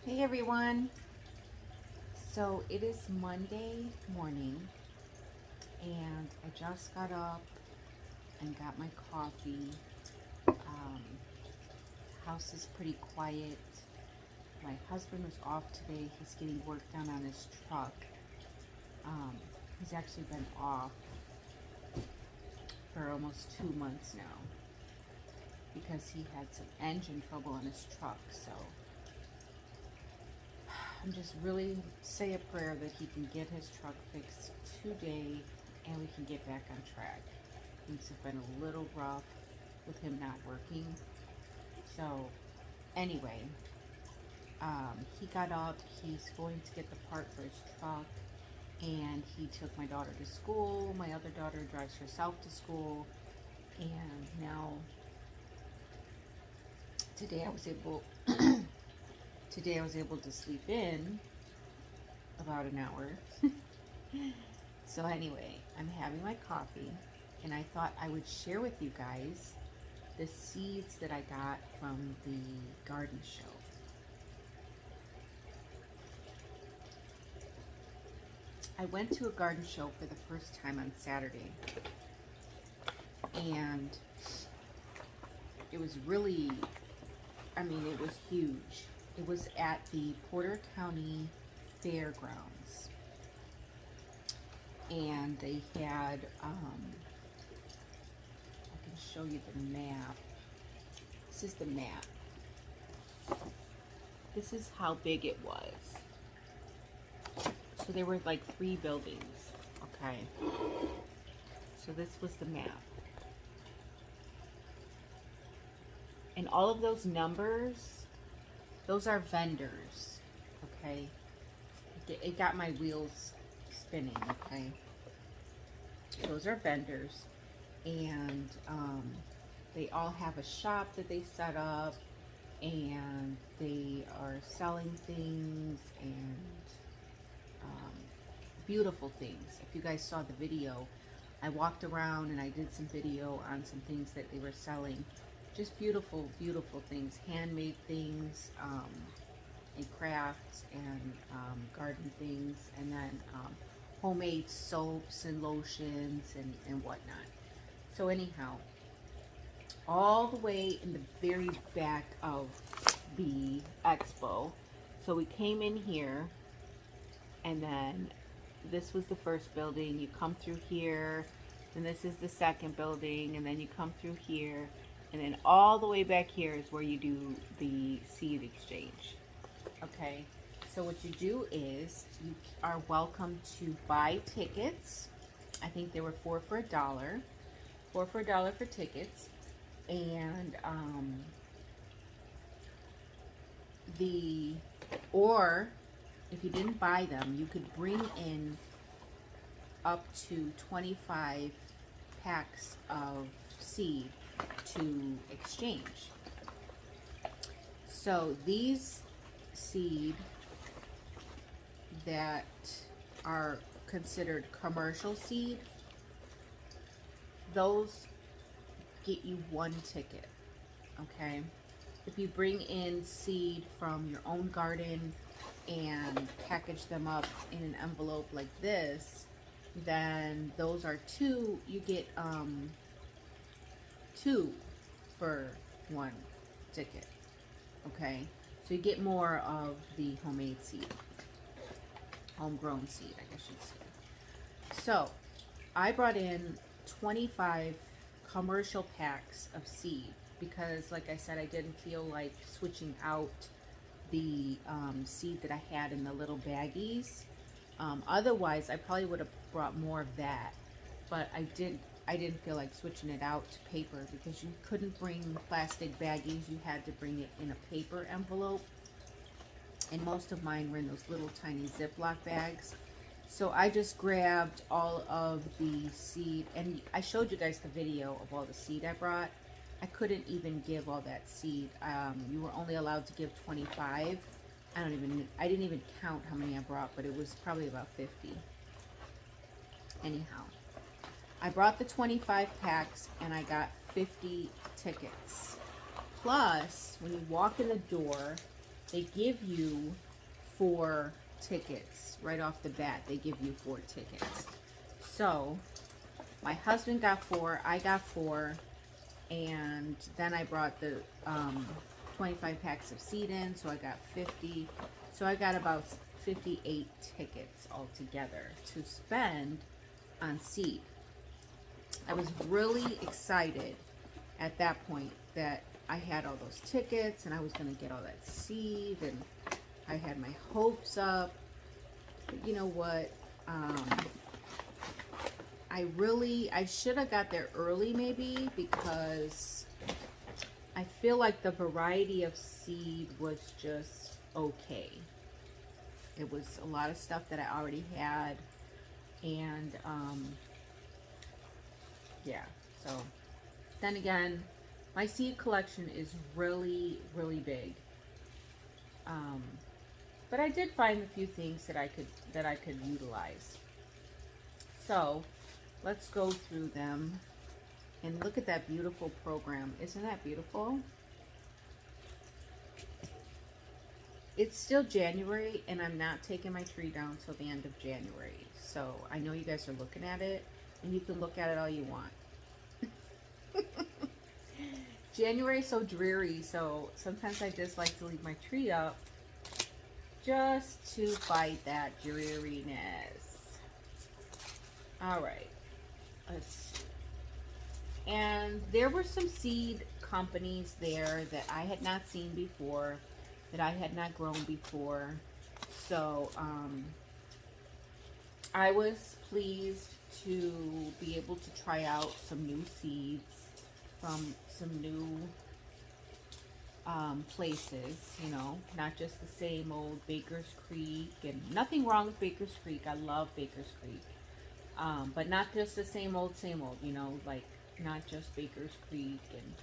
Hey everyone. So it is Monday morning and I just got up and got my coffee. House is pretty quiet. My husband was off today. He's getting work done on his truck. He's actually been off for almost 2 months now because he had some engine trouble on his truck. So I'm just really say a prayer that he can get his truck fixed today and we can get back on track. Things have been a little rough with him not working. So anyway, he got up, he's going to get the part for his truck, and he took my daughter to school. My other daughter drives herself to school, and now today I was able to sleep in about an hour. So anyway, I'm having my coffee, and I thought I would share with you guys the seeds that I got from the garden show. I went to a garden show for the first time on Saturday, and it was really, it was huge. It was at the Porter County Fairgrounds, and they had, I can show you the map. This is the map. This is how big it was. So there were like 3 buildings, okay? So this was the map. And all of those numbers, those are vendors, okay? It got my wheels spinning, okay? Those are vendors, and they all have a shop that they set up, and they are selling things and beautiful things. If you guys saw the video, I walked around and I did some video on some things that they were selling. Just beautiful, beautiful things, handmade things, and crafts, and garden things, and then homemade soaps and lotions and whatnot. So anyhow, all the way in the very back of the expo, so we came in here, and then this was the first building. You come through here, and this is the second building, and then you come through here, and then all the way back here is where you do the seed exchange. Okay, so what you do is you are welcome to buy tickets. I think they were 4 for $1. 4 for $1 for tickets, and or if you didn't buy them, you could bring in up to 25 packs of seed to exchange. So these seed that are considered commercial seed, those get you 1 ticket, okay? If you bring in seed from your own garden and package them up in an envelope like this, then those are 2. You get 2 for 1 ticket, okay? So you get more of the homemade seed, homegrown seed, I guess you'd say. So I brought in 25 commercial packs of seed because, like I said, I didn't feel like switching out the seed that I had in the little baggies. Otherwise, I probably would have brought more of that, but I didn't feel like switching it out to paper because you couldn't bring plastic baggies. You had to bring it in a paper envelope, and most of mine were in those little tiny Ziploc bags. So I just grabbed all of the seed, and I showed you guys the video of all the seed I brought. I couldn't even give all that seed. You were only allowed to give 25. I didn't even count how many I brought, but it was probably about 50. Anyhow, I brought the 25 packs and I got 50 tickets. Plus, when you walk in the door, they give you 4 tickets right off the bat. They give you 4 tickets. So my husband got 4, I got 4, and then I brought the 25 packs of seed in, so I got 50. So I got about 58 tickets altogether to spend on seed. I was really excited at that point that I had all those tickets and I was going to get all that seed, and I had my hopes up. But you know what? I should have got there early maybe, because I feel like the variety of seed was just okay. It was a lot of stuff that I already had, and yeah, so then again, my seed collection is really, really big. But I did find a few things that I could utilize. So let's go through them and look at that beautiful program. Isn't that beautiful? It's still January, and I'm not taking my tree down till the end of January. So I know you guys are looking at it, and you can look at it all you want. January is so dreary, so sometimes I just like to leave my tree up just to fight that dreariness. All right, let's see. And there were some seed companies there that I had not seen before, that I had not grown before. So I was pleased to be able to try out some new seeds from some new places, you know, not just the same old Baker's Creek. And nothing wrong with Baker's Creek. I love Baker's Creek. But not just the same old, you know, like not just Baker's Creek and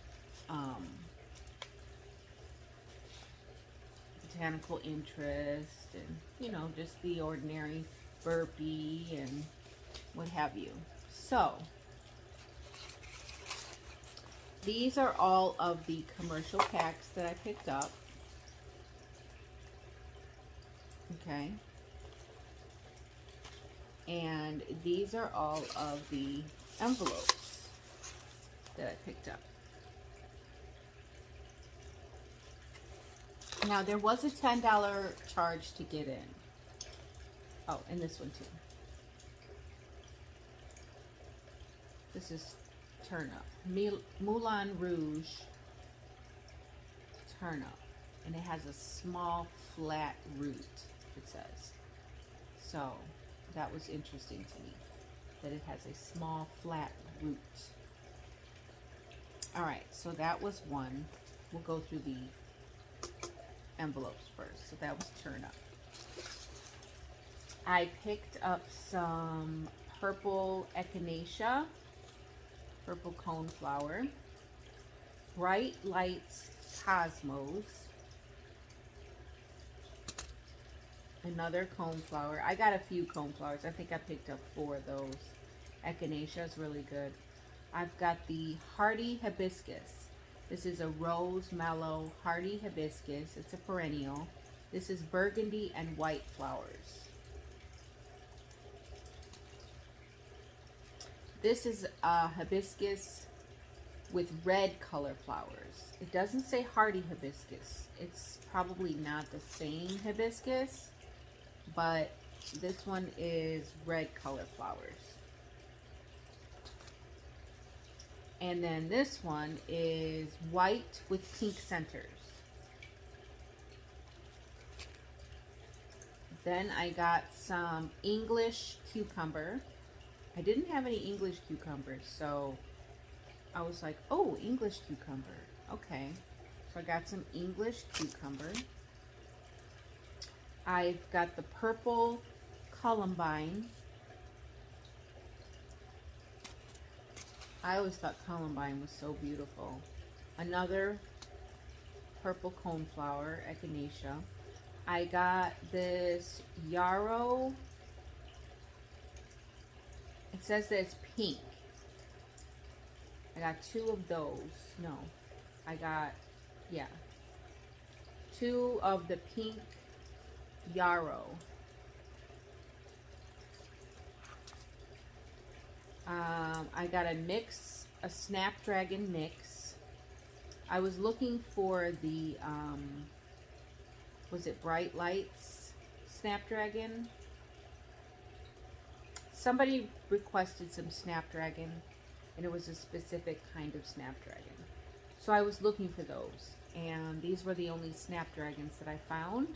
botanical interest, and you know, just the ordinary burpee and what have you. So these are all of the commercial packs that I picked up. Okay. And these are all of the envelopes that I picked up. Now, there was a $10 charge to get in. Oh, and this one too. This is turnip. Moulin Rouge turnip. And it has a small flat root, it says. So, that was interesting to me, that it has a small flat root. Alright, so that was one. We'll go through the envelopes first. So that was turnip. I picked up some purple echinacea, purple coneflower, Bright Lights Cosmos, another coneflower. I got a few coneflowers. I think I picked up 4 of those. Echinacea is really good. I've got the hardy hibiscus. This is a rose mallow hardy hibiscus. It's a perennial. This is burgundy and white flowers. This is a hibiscus with red color flowers. It doesn't say hardy hibiscus. It's probably not the same hibiscus, but this one is red color flowers. And then this one is white with pink centers. Then I got some English cucumber. I didn't have any English cucumbers, so I was like, oh, English cucumber. Okay. So I got some English cucumber. I've got the purple columbine. I always thought columbine was so beautiful. Another purple coneflower, echinacea. I got this yarrow. It says that it's pink. I got 2 of those. No, I got, yeah. 2 of the pink yarrow. I got a Snapdragon mix. I was looking for the, was it Bright Lights Snapdragon? Somebody requested some Snapdragon, and it was a specific kind of Snapdragon. So I was looking for those, and these were the only Snapdragons that I found,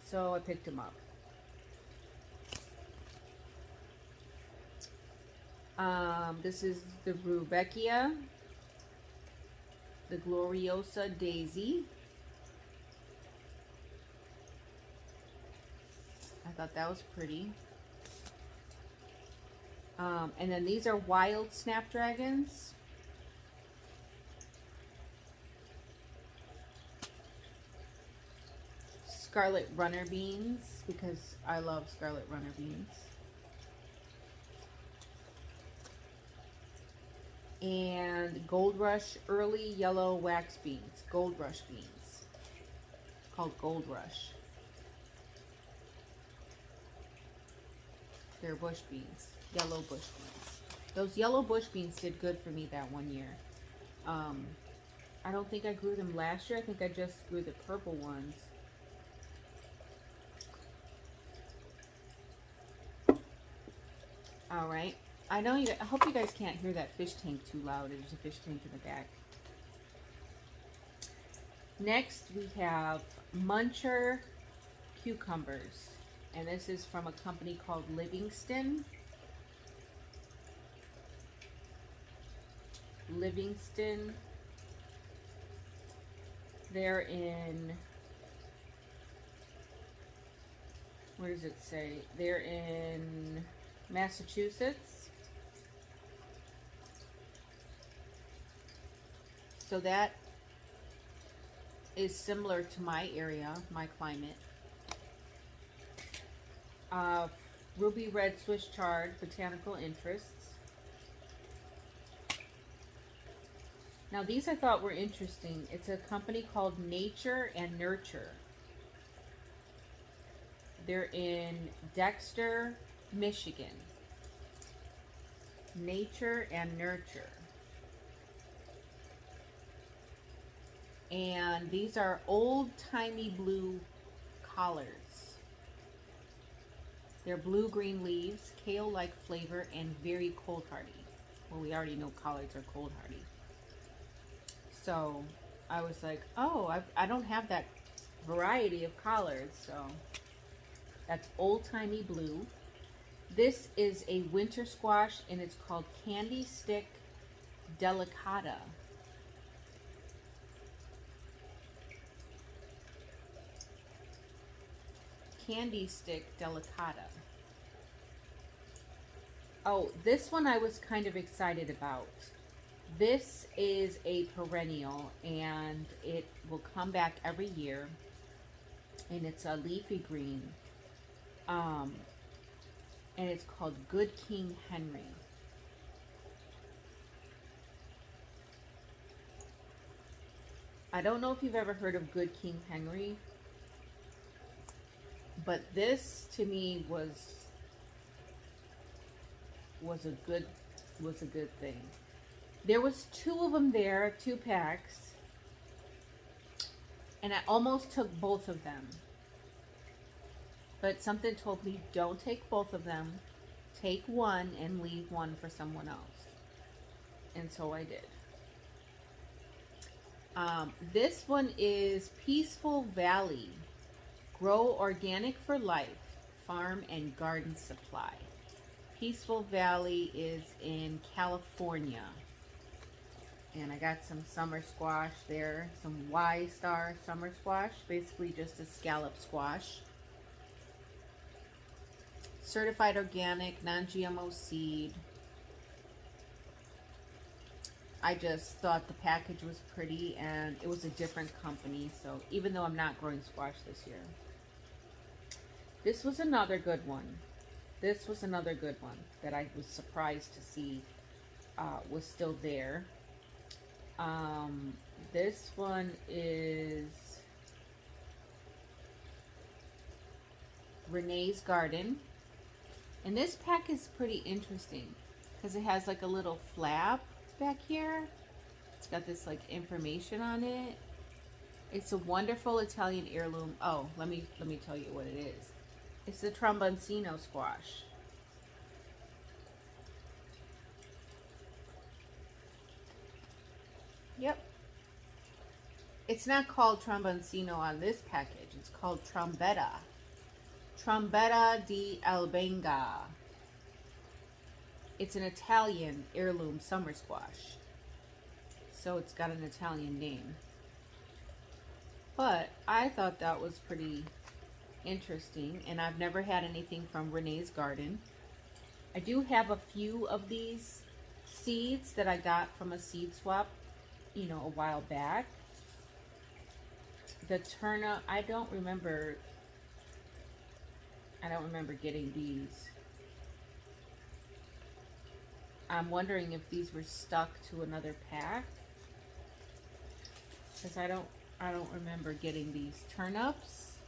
so I picked them up. This is the Rudbeckia, the Gloriosa Daisy. I thought that was pretty. And then these are wild Snapdragons. Scarlet Runner Beans, because I love Scarlet Runner Beans. And Gold Rush Early Yellow Wax Beans. Gold Rush beans. Called Gold Rush. They're bush beans. Yellow bush beans. Those yellow bush beans did good for me that one year. I don't think I grew them last year. I think I just grew the purple ones. Alright. I hope you guys can't hear that fish tank too loud. There's a fish tank in the back. Next, we have Muncher cucumbers. And this is from a company called Livingston. Livingston. They're in, where does it say? They're in Massachusetts. So that is similar to my area, my climate. Ruby Red Swiss Chard, Botanical Interests. Now these I thought were interesting. It's a company called Nature and Nurture. They're in Dexter, Michigan. Nature and Nurture. And these are old-timey blue collards. They're blue-green leaves, kale-like flavor, and very cold hardy. Well, we already know collards are cold hardy. So I was like, oh, I don't have that variety of collards. So that's old-timey blue. This is a winter squash, and it's called Candy Stick Delicata. Candy Stick Delicata. Oh, this one I was kind of excited about. This is a perennial, and it will come back every year, and it's a leafy green. And it's called Good King Henry. I don't know if you've ever heard of Good King Henry, but this to me was a good thing. There was 2 of them there, 2 packs, and I almost took both of them. But something told me, don't take both of them. Take one and leave one for someone else. And so I did. This one is Peaceful Valley. Grow Organic for Life. Farm and Garden Supply. Peaceful Valley is in California. And I got some summer squash there. Some Y-Star summer squash. Basically just a scallop squash. Certified organic, non-GMO seed. I just thought the package was pretty, and it was a different company. So even though I'm not growing squash this year. This was another good one. This was another good one that I was surprised to see was still there. This one is Renee's Garden. And this pack is pretty interesting because it has like a little flap back here. It's got this like information on it. It's a wonderful Italian heirloom. Oh, let me tell you what it is. It's the tromboncino squash. Yep. It's not called tromboncino on this package. It's called trombetta. Trombetta di Albenga. It's an Italian heirloom summer squash. So it's got an Italian name. But I thought that was pretty interesting, and I've never had anything from Renee's Garden. I do have a few of these seeds that I got from a seed swap, you know, a while back. The turnip, I don't remember getting these. I'm wondering if these were stuck to another pack, because I don't remember getting these turnips.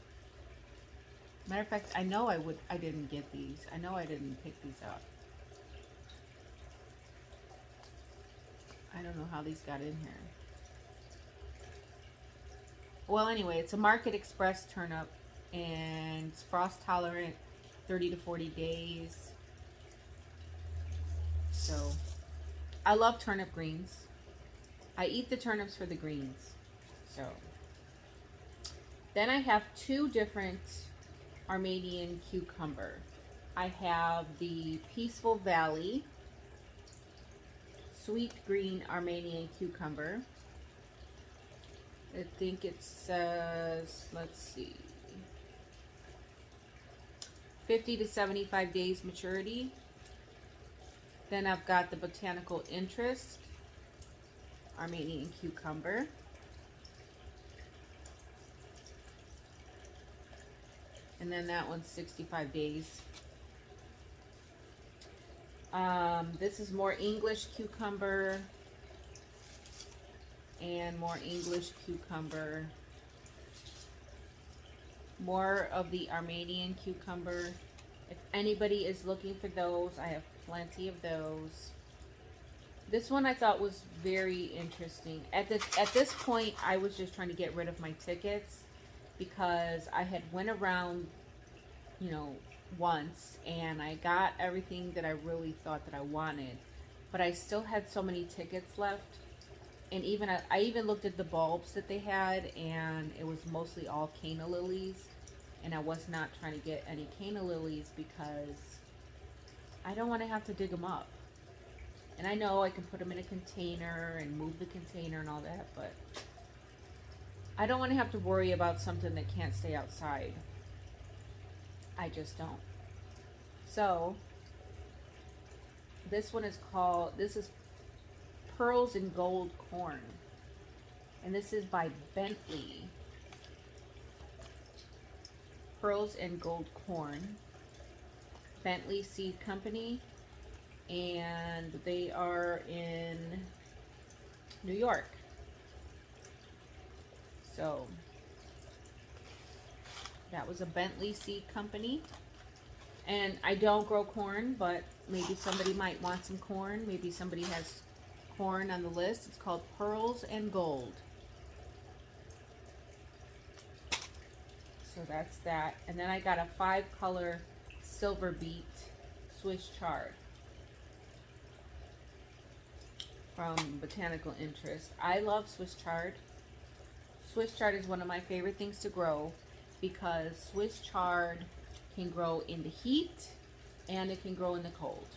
Matter of fact, I know I didn't get these. I know I didn't pick these up. I don't know how these got in here. Well, anyway, it's a Market Express turnip, and it's frost tolerant, 30 to 40 days. So, I love turnip greens. I eat the turnips for the greens. So, then I have two different Armenian cucumber. I have the Peaceful Valley sweet green Armenian cucumber. I think it says, let's see, 50 to 75 days maturity. Then I've got the Botanical Interest Armenian cucumber. And then that one's 65 days. This is more English cucumber and more English cucumber. More of the Armenian cucumber. If anybody is looking for those, I have plenty of those. This one I thought was very interesting. At this point, I was just trying to get rid of my tickets because I had went around, you know, once and I got everything that I really thought that I wanted, but I still had so many tickets left. And even I even looked at the bulbs that they had, and it was mostly all canna lilies, and I was not trying to get any canna lilies because I don't want to have to dig them up. And I know I can put them in a container and move the container and all that, but I don't want to have to worry about something that can't stay outside. I just don't. So, this one is called, this is Pearls and Gold Corn. And this is by Bentley. Pearls and Gold Corn. Bentley Seed Company. And they are in New York. So, that was a Bentley Seed Company. And I don't grow corn, but maybe somebody might want some corn. Maybe somebody has corn on the list. It's called Pearls and Gold. So that's that. And then I got a 5-color silver beet Swiss chard from Botanical Interest. I love Swiss chard. Swiss chard is one of my favorite things to grow because Swiss chard can grow in the heat and it can grow in the cold.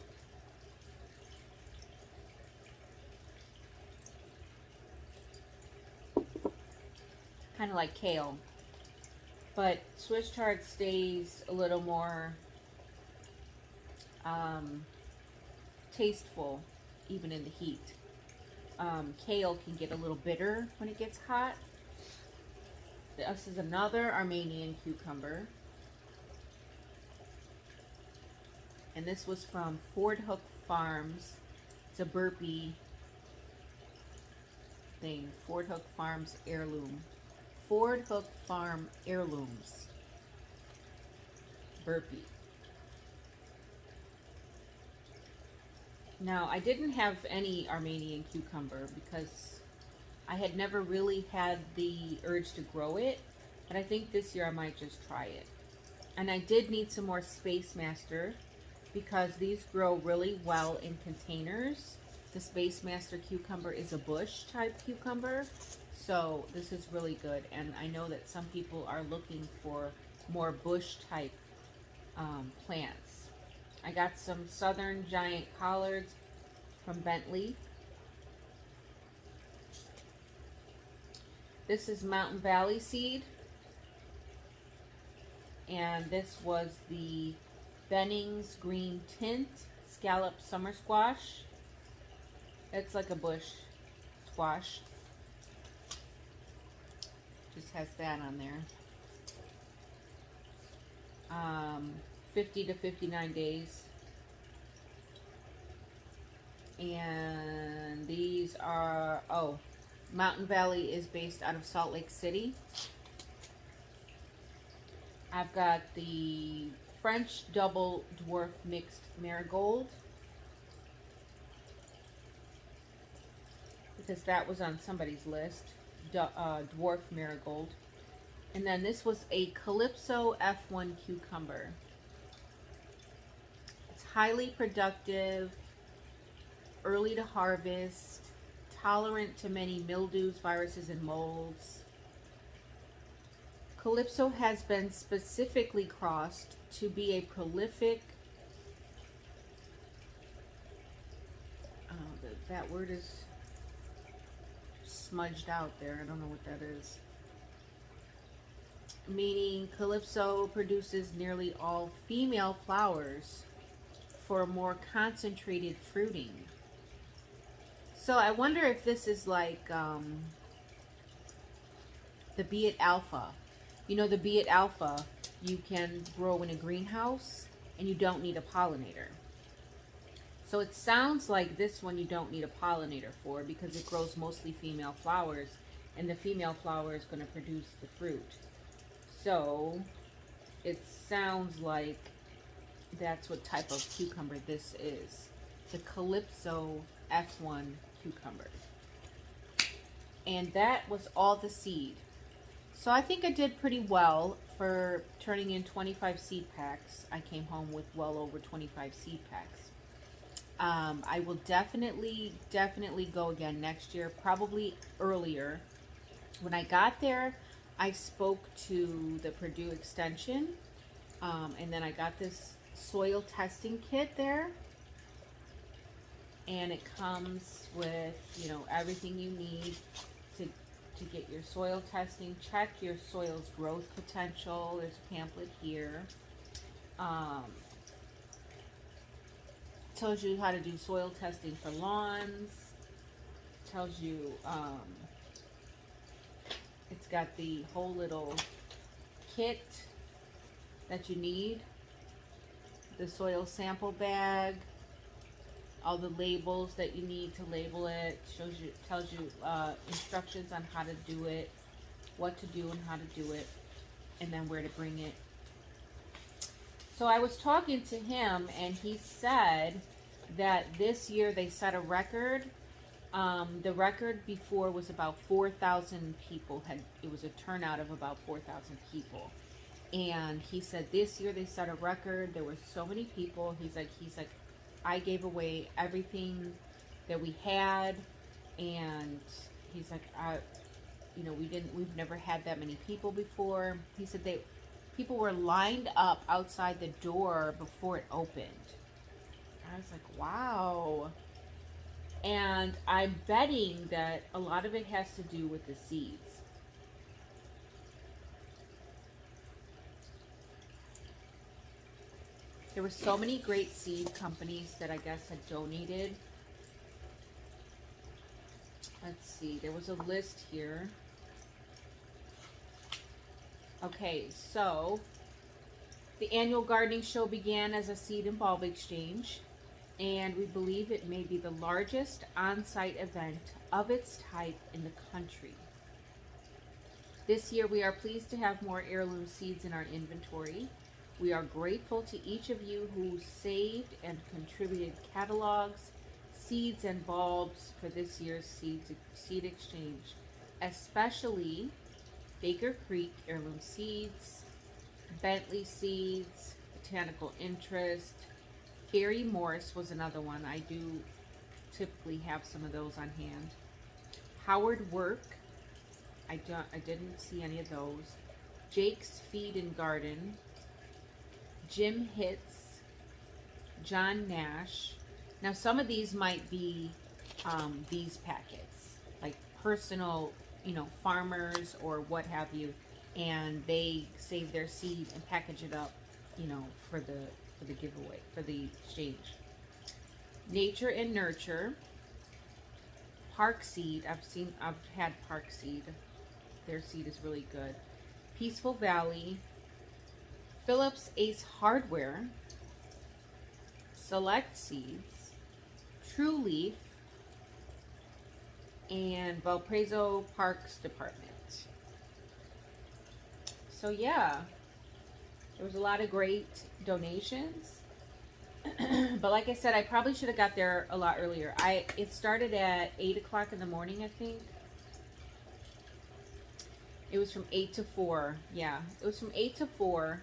Kind of like kale, but Swiss chard stays a little more tasteful even in the heat. Kale can get a little bitter when it gets hot. This is another Armenian cucumber, and this was from Ford Hook Farms. It's a burpee thing. Ford Hook Farms heirloom. Ford Hook Farm heirlooms. burpee. Now, I didn't have any Armenian cucumber because I had never really had the urge to grow it, but I think this year I might just try it. And I did need some more Space Master because these grow really well in containers. The Space Master cucumber is a bush type cucumber, so this is really good. And I know that some people are looking for more bush type plants. I got some Southern Giant Collards from Bentley. This is Mountain Valley seed. And this was the Bennings Green Tint Scallop Summer Squash. It's like a bush squash. Just has that on there. 50 to 59 days. And these are, oh, Mountain Valley is based out of Salt Lake City. I've got the French Double Dwarf Mixed Marigold, because that was on somebody's list, Dwarf Marigold. And then this was a Calypso F1 cucumber. It's highly productive, early to harvest, tolerant to many mildews, viruses, and molds. Calypso has been specifically crossed to be a prolific, that word is smudged out there, I don't know what that is. Meaning Calypso produces nearly all female flowers for a more concentrated fruiting. So I wonder if this is like the Beat Alpha. You know, the Beat Alpha you can grow in a greenhouse and you don't need a pollinator. So it sounds like this one you don't need a pollinator for because it grows mostly female flowers, and the female flower is going to produce the fruit. So it sounds like that's what type of cucumber this is. The Calypso F1 cucumber. And that was all the seed. So I think I did pretty well for turning in 25 seed packs. I came home with well over 25 seed packs. I will definitely go again next year, probably earlier. When I got there, I spoke to the Purdue Extension, and then I got this soil testing kit there. And it comes with, you know, everything you need to get your soil testing. Check your soil's growth potential. There's a pamphlet here. Tells you how to do soil testing for lawns. Tells you, it's got the whole little kit that you need. The soil sample bag. All the labels that you need to label it. Tells you instructions on how to do it, what to do and how to do it, and then where to bring it. So I was talking to him, and he said that this year they set a record. The record before was about 4,000 people. It was a turnout of about 4,000 people. And he said this year they set a record. There were so many people. He's like, I gave away everything that we had, and he's like, we've never had that many people before. He said people were lined up outside the door before it opened. I was like, wow. And I'm betting that a lot of it has to do with the seeds. There were so many great seed companies that I guess had donated. Let's see, there was a list here. Okay, so the annual gardening show began as a seed and bulb exchange, and we believe it may be the largest on-site event of its type in the country. This year we are pleased to have more heirloom seeds in our inventory. We are grateful to each of you who saved and contributed catalogs, seeds, and bulbs for this year's seed exchange, especially Baker Creek Heirloom Seeds, Bentley Seeds, Botanical Interest. Gary Morris was another one. I do typically have some of those on hand. Howard Work. I didn't see any of those. Jake's Feed and Garden. Jim Hits. John Nash. Now some of these might be these packets, like personal, farmers or what have you, and they save their seed and package it up, for the giveaway, for the exchange. Nature and Nurture. Park Seed. I've had Park Seed. Their seed is really good. Peaceful Valley. Phillips Ace Hardware. Select Seeds. True Leaf. And Valparaiso Parks Department. So yeah, there was a lot of great donations. But like I said, I probably should have got there a lot earlier. It started at 8 o'clock in the morning, I think. It was from 8 to 4. Yeah, it was from 8 to 4.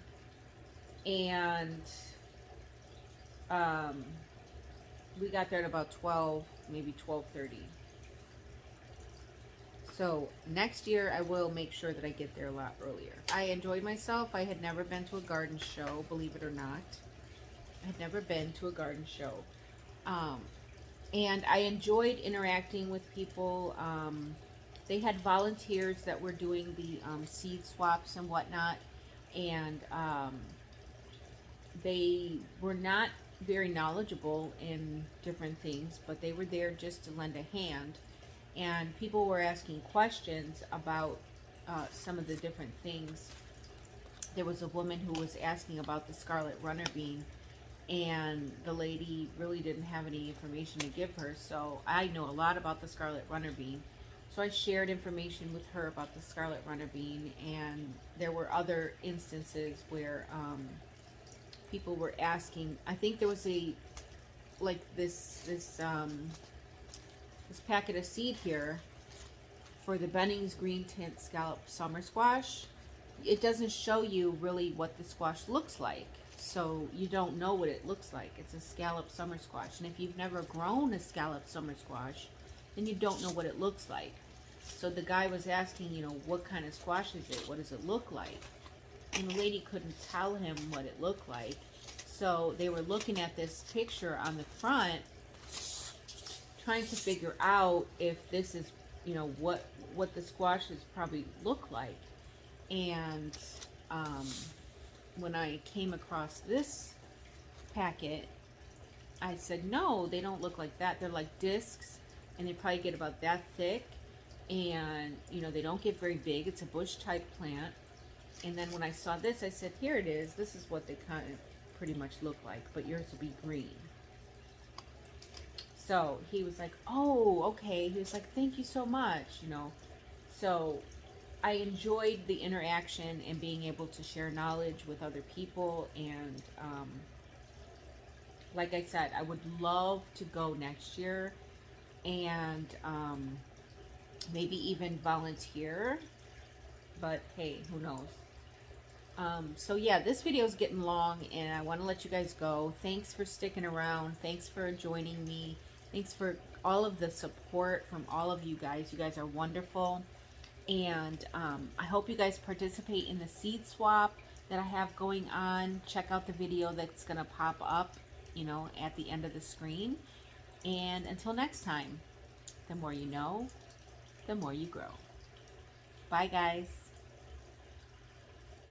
And we got there at about 12, maybe 12:30. So next year I will make sure that I get there a lot earlier. I enjoyed myself. I had never been to a garden show, believe it or not. I had never been to a garden show. And I enjoyed interacting with people. They had volunteers that were doing the seed swaps and whatnot. And they were not very knowledgeable in different things, but they were there just to lend a hand. And people were asking questions about some of the different things. There was a woman who was asking about the scarlet runner bean, and the lady really didn't have any information to give her. So I know a lot about the scarlet runner bean. So I shared information with her about the scarlet runner bean, and there were other instances where people were asking. I think there was this packet of seed here for the Bennings Green Tint Scallop Summer Squash. It doesn't show you really what the squash looks like, so you don't know what it looks like. It's a scallop summer squash, and if you've never grown a scallop summer squash, then you don't know what it looks like. So the guy was asking, what kind of squash is it? What does it look like? And the lady couldn't tell him what it looked like. So they were looking at this picture on the front, trying to figure out if this is, what the squashes probably look like. And when I came across this packet, I said, no, they don't look like that. They're like discs, and they probably get about that thick. And, they don't get very big. It's a bush type plant. And then when I saw this, I said, here it is. This is what they kind of pretty much look like, but yours will be green. So he was like, oh, okay. He was like, thank you so much, So I enjoyed the interaction and being able to share knowledge with other people. And like I said, I would love to go next year and maybe even volunteer. But hey, who knows? So yeah, this video is getting long, and I want to let you guys go. Thanks for sticking around. Thanks for joining me. Thanks for all of the support from all of you guys. You guys are wonderful. And I hope you guys participate in the seed swap that I have going on. Check out the video that's going to pop up, at the end of the screen. And until next time, the more you know, the more you grow. Bye, guys.